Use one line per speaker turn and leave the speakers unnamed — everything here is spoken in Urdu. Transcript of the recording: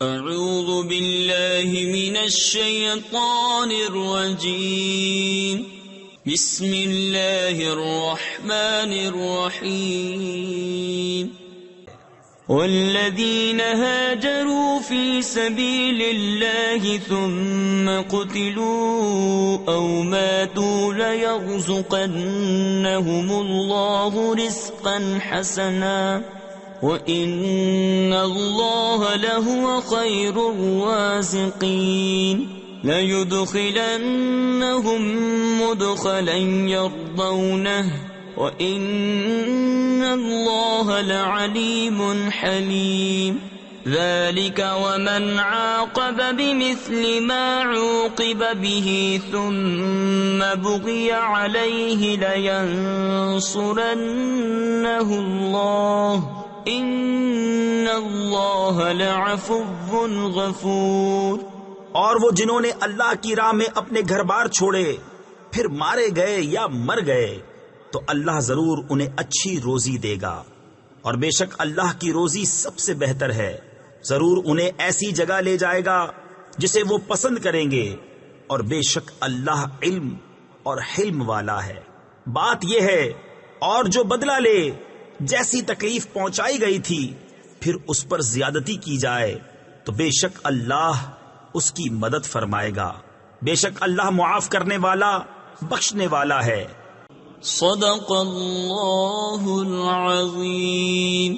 اعوذ باللہ من الشیطان الرجیم بسم اللہ الرحمن الرحیم والذین هاجروا فی سبیل اللہ ثم قتلوا او ماتوا لیرزقنہم اللہ رزقا حسنا وَإِنَّ اللَّهَ لَهُوَ خَيْرُ الرَّازِقِينَ لَيُدْخِلَنَّهُمْ مُدْخَلًا يَرْضَوْنَهُ وَإِنَّ اللَّهَ لَعَلِيمٌ حَلِيمٌ ذَلِكَ وَمَنْ عَاقَبَ بِمِثْلِ مَا عُوقِبَ بِهِ ثُمَّ بُغِيَ عَلَيْهِ لَيَنصُرَنَّهُ اللَّهُ ان اللہ لعفو غفور۔
اور وہ جنہوں نے اللہ کی راہ میں اپنے گھر بار چھوڑے پھر مارے گئے یا مر گئے تو اللہ ضرور انہیں اچھی روزی دے گا، اور بے شک اللہ کی روزی سب سے بہتر ہے۔ ضرور انہیں ایسی جگہ لے جائے گا جسے وہ پسند کریں گے، اور بے شک اللہ علم اور حلم والا ہے۔ بات یہ ہے، اور جو بدلہ لے جیسی تکلیف پہنچائی گئی تھی پھر اس پر زیادتی کی جائے تو بے شک اللہ اس کی مدد فرمائے گا، بے شک اللہ معاف کرنے والا بخشنے والا ہے۔
صدق اللہ العظیم۔